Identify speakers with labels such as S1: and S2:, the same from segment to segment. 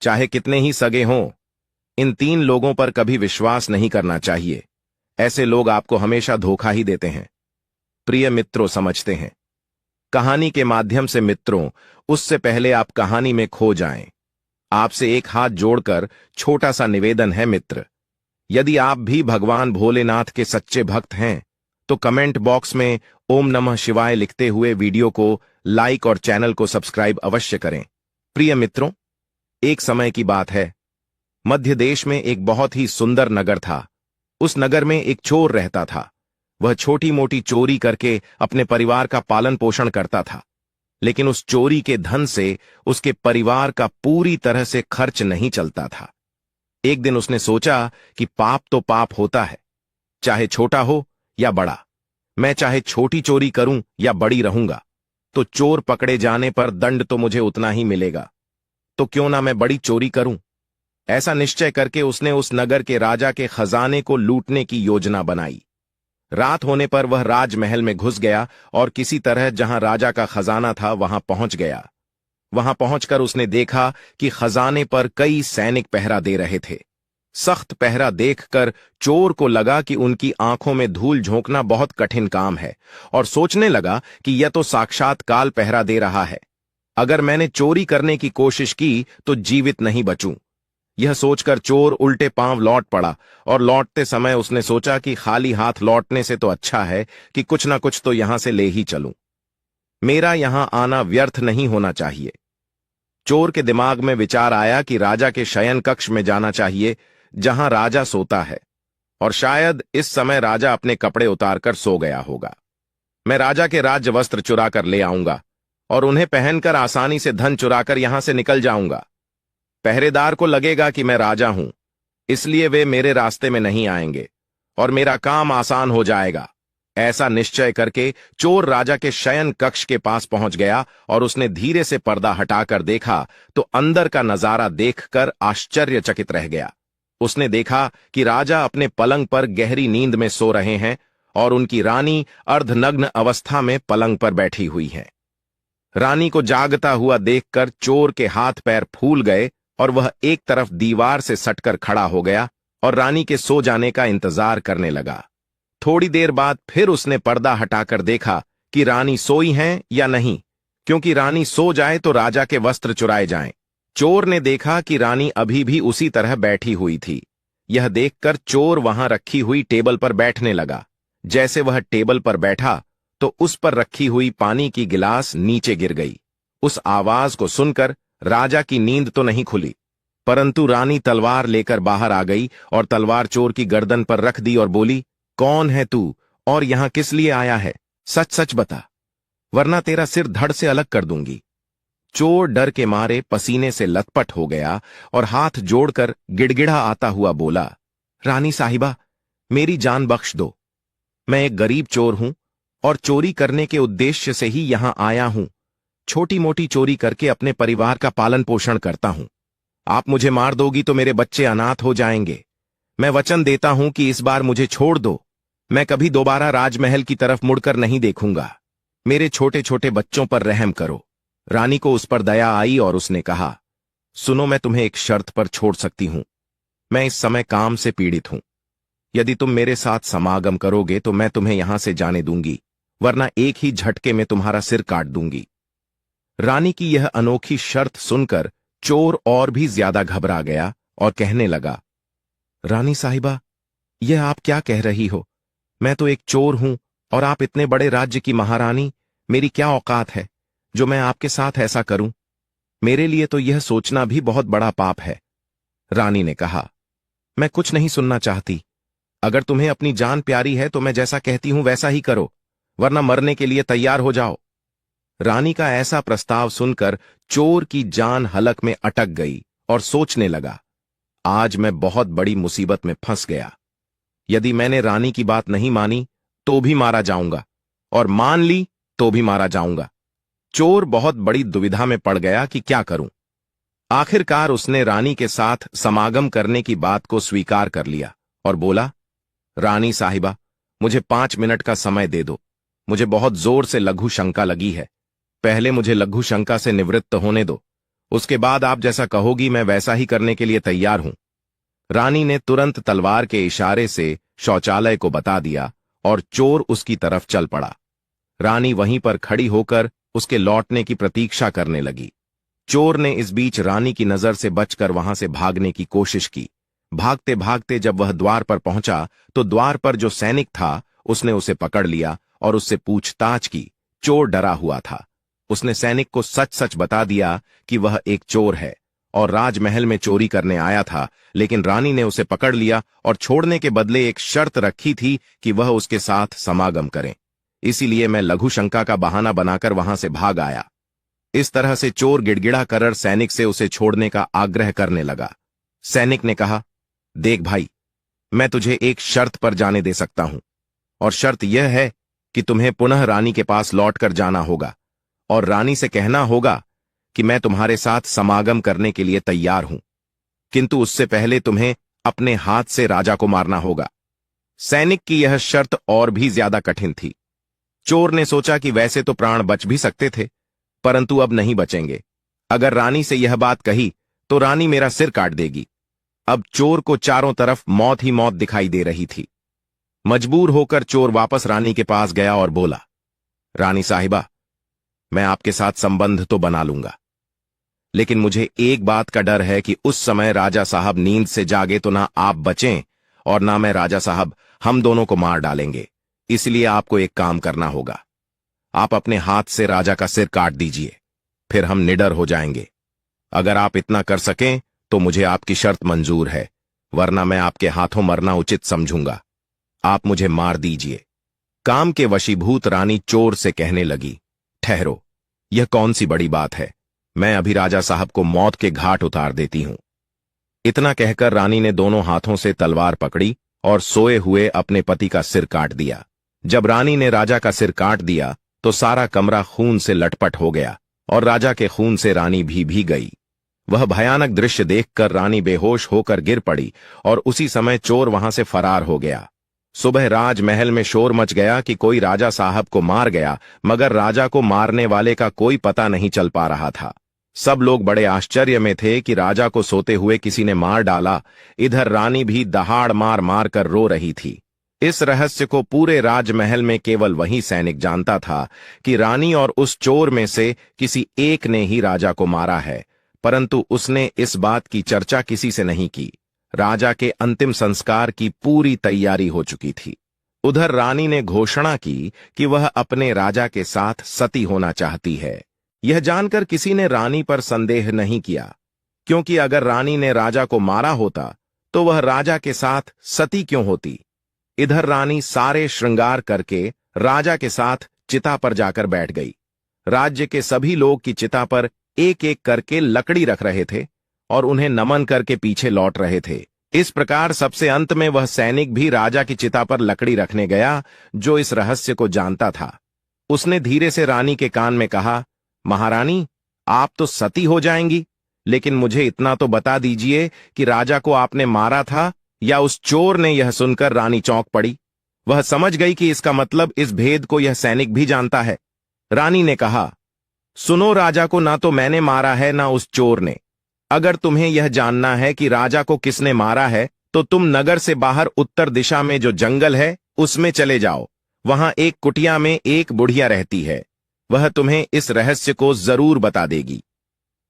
S1: चाहे कितने ही सगे हों, इन 3 लोगों पर कभी विश्वास नहीं करना चाहिए। ऐसे लोग आपको हमेशा धोखा ही देते हैं। प्रिय मित्रों, समझते हैं कहानी के माध्यम से मित्रों, उससे पहले आप कहानी में खो जाएं, आपसे एक हाथ जोड़कर छोटा सा निवेदन है मित्र। यदि आप भी भगवान भोलेनाथ के सच्चे भक्त हैं तो कमेंट बॉक्स में ओम नमः शिवाय लिखते हुए वीडियो को लाइक और चैनल को सब्सक्राइब अवश्य करें। प्रिय मित्रों, एक समय की बात है, मध्य देश में एक बहुत ही सुंदर नगर था। उस नगर में एक चोर रहता था। वह छोटी मोटी चोरी करके अपने परिवार का पालन पोषण करता था, लेकिन उस चोरी के धन से उसके परिवार का पूरी तरह से खर्च नहीं चलता था। एक दिन उसने सोचा कि पाप तो पाप होता है, चाहे छोटा हो या बड़ा। मैं चाहे छोटी चोरी करूं या बड़ी रहूंगा, तो चोर पकड़े जाने पर दंड तो मुझे उतना ही मिलेगा, तो क्यों ना मैं बड़ी चोरी करूं। ऐसा निश्चय करके उसने उस नगर के राजा के खजाने को लूटने की योजना बनाई। रात होने पर वह राजमहल में घुस गया और किसी तरह जहां राजा का खजाना था वहां पहुंच गया। वहां पहुंचकर उसने देखा कि खजाने पर कई सैनिक पहरा दे रहे थे। सख्त पहरा देखकर चोर को लगा कि उनकी आंखों में धूल झोंकना बहुत कठिन काम है, और सोचने लगा कि यह तो साक्षात काल पहरा दे रहा है। अगर मैंने चोरी करने की कोशिश की तो जीवित नहीं बचूं। यह सोचकर चोर उल्टे पांव लौट पड़ा, और लौटते समय उसने सोचा कि खाली हाथ लौटने से तो अच्छा है कि कुछ ना कुछ तो यहां से ले ही चलूं। मेरा यहां आना व्यर्थ नहीं होना चाहिए। चोर के दिमाग में विचार आया कि राजा के शयन कक्ष में जाना चाहिए, जहां राजा सोता है, और शायद इस समय राजा अपने कपड़े उतारकर सो गया होगा। मैं राजा के राज्य वस्त्र चुरा कर ले आऊंगा और उन्हें पहनकर आसानी से धन चुराकर यहां से निकल जाऊंगा। पहरेदार को लगेगा कि मैं राजा हूं, इसलिए वे मेरे रास्ते में नहीं आएंगे और मेरा काम आसान हो जाएगा। ऐसा निश्चय करके चोर राजा के शयन कक्ष के पास पहुंच गया और उसने धीरे से पर्दा हटाकर देखा तो अंदर का नजारा देखकर आश्चर्यचकित रह गया। उसने देखा कि राजा अपने पलंग पर गहरी नींद में सो रहे हैं और उनकी रानी अर्धनग्न अवस्था में पलंग पर बैठी हुई है। रानी को जागता हुआ देखकर चोर के हाथ पैर फूल गए और वह एक तरफ दीवार से सटकर खड़ा हो गया और रानी के सो जाने का इंतजार करने लगा। थोड़ी देर बाद फिर उसने पर्दा हटाकर देखा कि रानी सोई हैं या नहीं, क्योंकि रानी सो जाए तो राजा के वस्त्र चुराए जाएं। चोर ने देखा कि रानी अभी भी उसी तरह बैठी हुई थी। यह देखकर चोर वहां रखी हुई टेबल पर बैठने लगा। जैसे वह टेबल पर बैठा तो उस पर रखी हुई पानी की गिलास नीचे गिर गई। उस आवाज को सुनकर राजा की नींद तो नहीं खुली, परंतु रानी तलवार लेकर बाहर आ गई और तलवार चोर की गर्दन पर रख दी और बोली, कौन है तू और यहां किस लिए आया है? सच सच बता, वरना तेरा सिर धड़ से अलग कर दूंगी। चोर डर के मारे पसीने से लथपथ हो गया और हाथ जोड़कर गिड़गिड़ा आता हुआ बोला, रानी साहिबा, मेरी जान बख्श दो। मैं एक गरीब चोर हूं और चोरी करने के उद्देश्य से ही यहां आया हूं। छोटी मोटी चोरी करके अपने परिवार का पालन पोषण करता हूं। आप मुझे मार दोगी तो मेरे बच्चे अनाथ हो जाएंगे। मैं वचन देता हूं कि इस बार मुझे छोड़ दो। मैं कभी दोबारा राजमहल की तरफ मुड़कर नहीं देखूंगा। मेरे छोटे छोटे बच्चों पर रहम करो। रानी को उस पर दया आई और उसने कहा, सुनो, मैं तुम्हें एक शर्त पर छोड़ सकती हूं। मैं इस समय काम से पीड़ित हूं। यदि तुम मेरे साथ समागम करोगे तो मैं तुम्हें यहां से जाने दूंगी, वरना एक ही झटके में तुम्हारा सिर काट दूंगी। रानी की यह अनोखी शर्त सुनकर चोर और भी ज्यादा घबरा गया और कहने लगा, रानी साहिबा, यह आप क्या कह रही हो? मैं तो एक चोर हूं और आप इतने बड़े राज्य की महारानी। मेरी क्या औकात है जो मैं आपके साथ ऐसा करूं? मेरे लिए तो यह सोचना भी बहुत बड़ा पाप है। रानी ने कहा, मैं कुछ नहीं सुनना चाहती। अगर तुम्हें अपनी जान प्यारी है तो मैं जैसा कहती हूं वैसा ही करो, वरना मरने के लिए तैयार हो जाओ। रानी का ऐसा प्रस्ताव सुनकर चोर की जान हलक में अटक गई और सोचने लगा, आज मैं बहुत बड़ी मुसीबत में फंस गया। यदि मैंने रानी की बात नहीं मानी तो भी मारा जाऊंगा, और मान ली तो भी मारा जाऊंगा। चोर बहुत बड़ी दुविधा में पड़ गया कि क्या करूं। आखिरकार उसने रानी के साथ समागम करने की बात को स्वीकार कर लिया और बोला, रानी साहिबा, मुझे 5 मिनट का समय दे दो। मुझे बहुत जोर से लघु शंका लगी है। पहले मुझे लघु शंका से निवृत्त होने दो, उसके बाद आप जैसा कहोगी मैं वैसा ही करने के लिए तैयार हूं। रानी ने तुरंत तलवार के इशारे से शौचालय को बता दिया और चोर उसकी तरफ चल पड़ा। रानी वहीं पर खड़ी होकर उसके लौटने की प्रतीक्षा करने लगी। चोर ने इस बीच रानी की नजर से बचकर वहां से भागने की कोशिश की। भागते भागते जब वह द्वार पर पहुंचा तो द्वार पर जो सैनिक था उसने उसे पकड़ लिया और उससे पूछताछ की। चोर डरा हुआ था। उसने सैनिक को सच सच बता दिया कि वह एक चोर है और राजमहल में चोरी करने आया था, लेकिन रानी ने उसे पकड़ लिया और छोड़ने के बदले एक शर्त रखी थी कि वह उसके साथ समागम करें। इसीलिए मैं लघु शंका का बहाना बनाकर वहां से भाग आया। इस तरह से चोर गिड़गिड़ा कर सैनिक से उसे छोड़ने का आग्रह करने लगा। सैनिक ने कहा, देख भाई, मैं तुझे एक शर्त पर जाने दे सकता हूं, और शर्त यह है कि तुम्हें पुनः रानी के पास लौटकर जाना होगा और रानी से कहना होगा कि मैं तुम्हारे साथ समागम करने के लिए तैयार हूं, किंतु उससे पहले तुम्हें अपने हाथ से राजा को मारना होगा। सैनिक की यह शर्त और भी ज्यादा कठिन थी। चोर ने सोचा कि वैसे तो प्राण बच भी सकते थे, परंतु अब नहीं बचेंगे। अगर रानी से यह बात कही तो रानी मेरा सिर काट देगी। अब चोर को चारों तरफ मौत ही मौत दिखाई दे रही थी। मजबूर होकर चोर वापस रानी के पास गया और बोला, रानी साहिबा, मैं आपके साथ संबंध तो बना लूंगा, लेकिन मुझे एक बात का डर है कि उस समय राजा साहब नींद से जागे तो ना आप बचें और ना मैं राजा साहब, हम दोनों को मार डालेंगे। इसलिए आपको एक काम करना होगा। आप अपने हाथ से राजा का सिर काट दीजिए, फिर हम निडर हो जाएंगे। अगर आप इतना कर सकें तो मुझे आपकी शर्त मंजूर है, वरना मैं आपके हाथों मरना उचित समझूंगा। आप मुझे मार दीजिए। काम के वशीभूत रानी चोर से कहने लगी, ठहरो, यह कौन सी बड़ी बात है, मैं अभी राजा साहब को मौत के घाट उतार देती हूं। इतना कहकर रानी ने दोनों हाथों से तलवार पकड़ी और सोए हुए अपने पति का सिर काट दिया। जब रानी ने राजा का सिर काट दिया तो सारा कमरा खून से लटपट हो गया और राजा के खून से रानी भी गई। वह भयानक दृश्य देखकर रानी बेहोश होकर गिर पड़ी और उसी समय चोर वहां से फरार हो गया। सुबह राजमहल में शोर मच गया कि कोई राजा साहब को मार गया, मगर राजा को मारने वाले का कोई पता नहीं चल पा रहा था। सब लोग बड़े आश्चर्य में थे कि राजा को सोते हुए किसी ने मार डाला। इधर रानी भी दहाड़ मार मार कर रो रही थी। इस रहस्य को पूरे राजमहल में केवल वही सैनिक जानता था कि रानी और उस चोर में से किसी एक ने ही राजा को मारा है, परंतु उसने इस बात की चर्चा किसी से नहीं की। राजा के अंतिम संस्कार की पूरी तैयारी हो चुकी थी। उधर रानी ने घोषणा की कि वह अपने राजा के साथ सती होना चाहती है। यह जानकर किसी ने रानी पर संदेह नहीं किया, क्योंकि अगर रानी ने राजा को मारा होता तो वह राजा के साथ सती क्यों होती। इधर रानी सारे श्रृंगार करके राजा के साथ चिता पर जाकर बैठ गई। राज्य के सभी लोग की चिता पर एक एक करके लकड़ी रख रहे थे और उन्हें नमन करके पीछे लौट रहे थे। इस प्रकार सबसे अंत में वह सैनिक भी राजा की चिता पर लकड़ी रखने गया जो इस रहस्य को जानता था। उसने धीरे से रानी के कान में कहा, महारानी, आप तो सती हो जाएंगी, लेकिन मुझे इतना तो बता दीजिए कि राजा को आपने मारा था या उस चोर ने। यह सुनकर रानी चौंक पड़ी। वह समझ गई कि इसका मतलब इस भेद को यह सैनिक भी जानता है। रानी ने कहा, सुनो, राजा को ना तो मैंने मारा है ना उस चोर ने। अगर तुम्हें यह जानना है कि राजा को किसने मारा है तो तुम नगर से बाहर उत्तर दिशा में जो जंगल है उसमें चले जाओ। वहां एक कुटिया में एक बुढ़िया रहती है, वह तुम्हें इस रहस्य को जरूर बता देगी।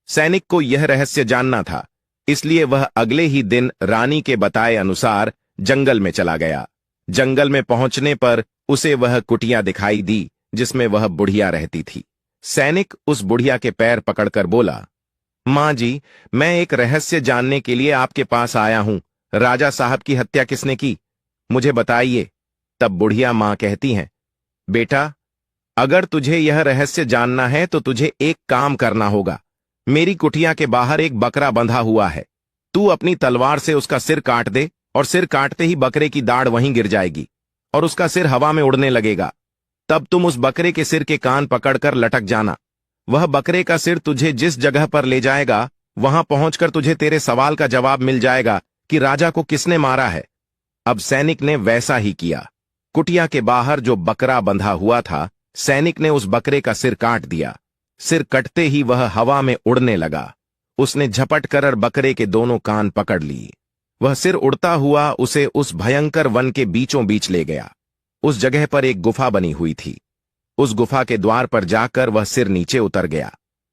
S1: सैनिक को यह रहस्य जानना था, इसलिए वह अगले ही दिन रानी के बताए अनुसार जंगल में चला गया। जंगल में पहुंचने पर उसे वह कुटिया दिखाई दी जिसमें वह बुढ़िया रहती थी। सैनिक उस बुढ़िया के पैर पकड़कर बोला, मां जी, मैं एक रहस्य जानने के लिए आपके पास आया हूं। राजा साहब की हत्या किसने की, मुझे बताइए। तब बुढ़िया मां कहती हैं, बेटा, अगर तुझे यह रहस्य जानना है तो तुझे एक काम करना होगा। मेरी कुटिया के बाहर एक बकरा बंधा हुआ है, तू अपनी तलवार से उसका सिर काट दे और सिर काटते ही बकरे की दाढ़ वहीं गिर जाएगी और उसका सिर हवा में उड़ने लगेगा। तब तुम उस बकरे के सिर के कान पकड़कर लटक जाना। वह बकरे का सिर तुझे जिस जगह पर ले जाएगा वहां पहुंचकर तुझे तेरे सवाल का जवाब मिल जाएगा कि राजा को किसने मारा है। अब सैनिक ने वैसा ही किया। कुटिया के बाहर जो बकरा बंधा हुआ था, सैनिक ने उस बकरे का सिर काट दिया। सिर कटते ही वह हवा में उड़ने लगा। उसने झपट कर बकरे के दोनों कान पकड़ लिए। वह सिर उड़ता हुआ उसे उस भयंकर वन के बीचों बीच ले गया। उस जगह पर एक गुफा बनी हुई थी। उस गुफा के द्वार पर जाकर वह सिर नीचे उतर गया।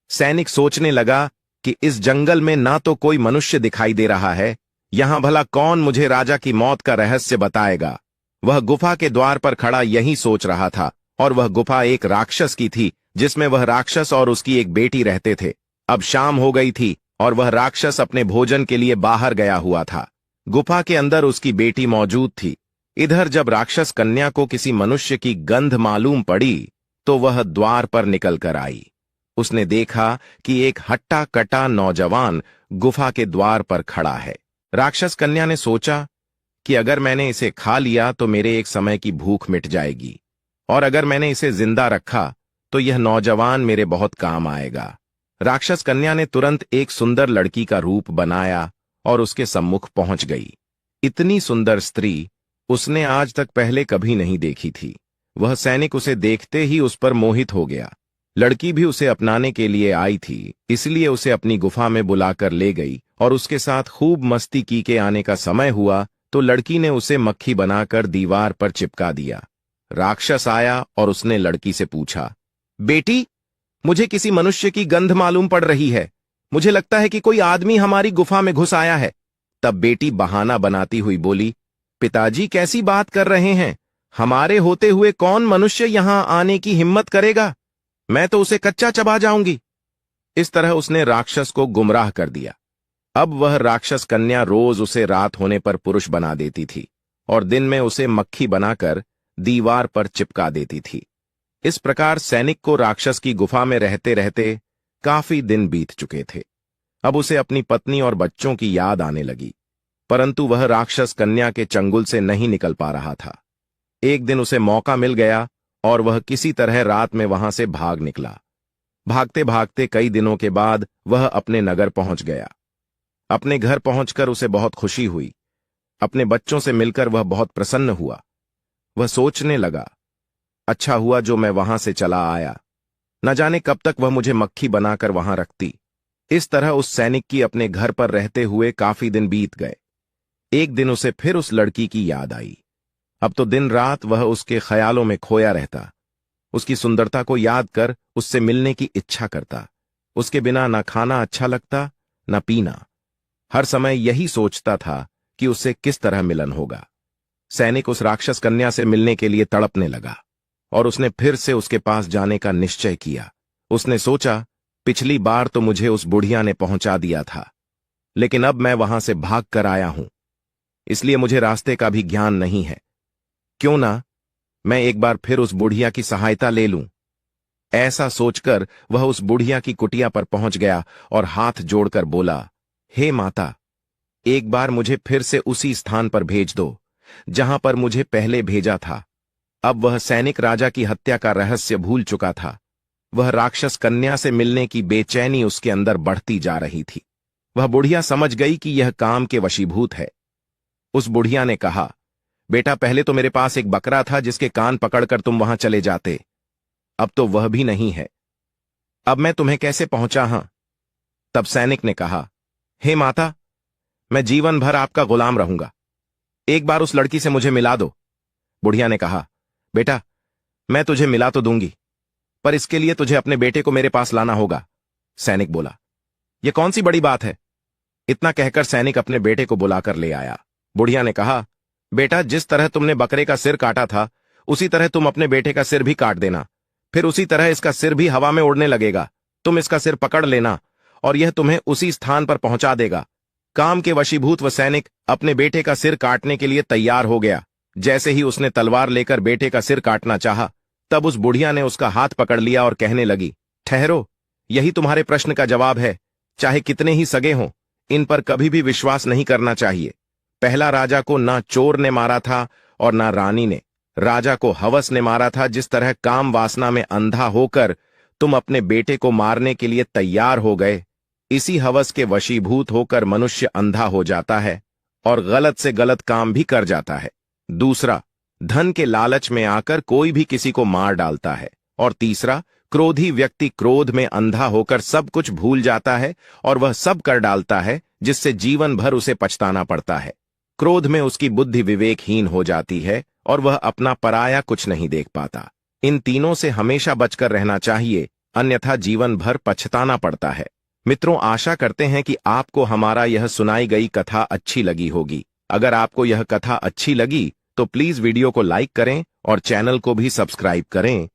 S1: सैनिक सोचने लगा कि इस जंगल में ना तो कोई मनुष्य दिखाई दे रहा है, यहां भला कौन मुझे राजा की मौत का रहस्य बताएगा। वह गुफा के द्वार पर खड़ा यही सोच रहा था, और वह गुफा एक राक्षस की थी, जिसमें वह राक्षस और उसकी एक बेटी रहते थे। अब शाम हो गई थी और वह राक्षस अपने भोजन के लिए बाहर गया हुआ था। गुफा के अंदर उसकी बेटी मौजूद थी। इधर जब राक्षस कन्या को किसी मनुष्य की गंध मालूम पड़ी तो वह द्वार पर निकल कर आई। उसने देखा कि एक हट्टा कटा नौजवान गुफा के द्वार पर खड़ा है। राक्षस कन्या ने सोचा कि अगर मैंने इसे खा लिया तो मेरे एक समय की भूख मिट जाएगी, और अगर मैंने इसे जिंदा रखा तो यह नौजवान मेरे बहुत काम आएगा। राक्षस कन्या ने तुरंत एक सुंदर लड़की का रूप बनाया और उसके सम्मुख पहुंच गई। इतनी सुंदर स्त्री उसने आज तक पहले कभी नहीं देखी थी। वह सैनिक उसे देखते ही उस पर मोहित हो गया। लड़की भी उसे अपनाने के लिए आई थी, इसलिए उसे अपनी गुफा में बुलाकर ले गई और उसके साथ खूब मस्ती की। के आने का समय हुआ तो लड़की ने उसे मक्खी बनाकर दीवार पर चिपका दिया। राक्षस आया और उसने लड़की से पूछा, बेटी, मुझे किसी मनुष्य की गंध मालूम पड़ रही है। मुझे लगता है कि कोई आदमी हमारी गुफा में घुस आया है। तब बेटी बहाना बनाती हुई बोली, पिताजी कैसी बात कर रहे हैं? हमारे होते हुए कौन मनुष्य यहां आने की हिम्मत करेगा? मैं तो उसे कच्चा चबा जाऊंगी। इस तरह उसने राक्षस को गुमराह कर दिया। अब वह राक्षस कन्या रोज उसे रात होने पर पुरुष बना देती थी और दिन में उसे मक्खी बनाकर दीवार पर चिपका देती थी। इस प्रकार सैनिक को राक्षस की गुफा में रहते रहते काफी दिन बीत चुके थे। अब उसे अपनी पत्नी और बच्चों की याद आने लगी, परंतु वह राक्षस कन्या के चंगुल से नहीं निकल पा रहा था। एक दिन उसे मौका मिल गया और वह किसी तरह रात में वहां से भाग निकला। भागते भागते कई दिनों के बाद वह अपने नगर पहुंच गया। अपने घर पहुंचकर उसे बहुत खुशी हुई। अपने बच्चों से मिलकर वह बहुत प्रसन्न हुआ। वह सोचने लगा, अच्छा हुआ जो मैं वहां से चला आया, न जाने कब तक वह मुझे मक्खी बनाकर वहां रखती। इस तरह उस सैनिक की अपने घर पर रहते हुए काफी दिन बीत गए। एक दिन उसे फिर उस लड़की की याद आई। अब तो दिन रात वह उसके ख्यालों में खोया रहता। उसकी सुंदरता को याद कर उससे मिलने की इच्छा करता। उसके बिना न खाना अच्छा लगता न पीना। हर समय यही सोचता था कि उससे किस तरह मिलन होगा। सैनिक उस राक्षस कन्या से मिलने के लिए तड़पने लगा और उसने फिर से उसके पास जाने का निश्चय किया। उसने सोचा, पिछली बार तो मुझे उस बुढ़िया ने पहुंचा दिया था, लेकिन अब मैं वहां से भाग कर आया हूं, इसलिए मुझे रास्ते का भी ज्ञान नहीं है। क्यों ना मैं एक बार फिर उस बुढ़िया की सहायता ले लूं। ऐसा सोचकर वह उस बुढ़िया की कुटिया पर पहुंच गया और हाथ जोड़कर बोला, हे माता, एक बार मुझे फिर से उसी स्थान पर भेज दो जहां पर मुझे पहले भेजा था। अब वह सैनिक राजा की हत्या का रहस्य भूल चुका था। वह राक्षस कन्या से मिलने की बेचैनी उसके अंदर बढ़ती जा रही थी। वह बुढ़िया समझ गई कि यह काम के वशीभूत है। उस बुढ़िया ने कहा, बेटा, पहले तो मेरे पास एक बकरा था जिसके कान पकड़कर तुम वहां चले जाते, अब तो वह भी नहीं है। अब मैं तुम्हें कैसे पहुंचा हां? तब सैनिक ने कहा, हे माता, मैं जीवन भर आपका गुलाम रहूंगा। एक बार उस लड़की से मुझे मिला दो। बुढ़िया ने कहा, बेटा, मैं तुझे मिला तो दूंगी, पर इसके लिए तुझे अपने बेटे को मेरे पास लाना होगा। सैनिक बोला, यह कौन सी बड़ी बात है? इतना कहकर सैनिक अपने बेटे को बुलाकर ले आया। बुढ़िया ने कहा, बेटा, जिस तरह तुमने बकरे का सिर काटा था उसी तरह तुम अपने बेटे का सिर भी काट देना। फिर उसी तरह इसका सिर भी हवा में उड़ने लगेगा। तुम इसका सिर पकड़ लेना और यह तुम्हें उसी स्थान पर पहुंचा देगा। काम के वशीभूत वह सैनिक अपने बेटे का सिर काटने के लिए तैयार हो गया। जैसे ही उसने तलवार लेकर बेटे का सिर काटना चाहा, तब उस बुढ़िया ने उसका हाथ पकड़ लिया और कहने लगी, ठहरो, यही तुम्हारे प्रश्न का जवाब है। चाहे कितने ही सगे हों, इन पर कभी भी विश्वास नहीं करना चाहिए। पहला राजा को ना चोर ने मारा था और ना रानी ने। राजा को हवस ने मारा था। जिस तरह काम वासना में अंधा होकर तुम अपने बेटे को मारने के लिए तैयार हो गए, इसी हवस के वशीभूत होकर मनुष्य अंधा हो जाता है और गलत से गलत काम भी कर जाता है। दूसरा, धन के लालच में आकर कोई भी किसी को मार डालता है। और तीसरा, क्रोधी व्यक्ति क्रोध में अंधा होकर सब कुछ भूल जाता है और वह सब कर डालता है जिससे जीवन भर उसे पछताना पड़ता है। क्रोध में उसकी बुद्धि विवेकहीन हो जाती है और वह अपना पराया कुछ नहीं देख पाता। इन तीनों से हमेशा बचकर रहना चाहिए, अन्यथा जीवन भर पछताना पड़ता है। मित्रों, आशा करते हैं कि आपको हमारा यह सुनाई गई कथा अच्छी लगी होगी। अगर आपको यह कथा अच्छी लगी तो प्लीज वीडियो को लाइक करें और चैनल को भी सब्सक्राइब करें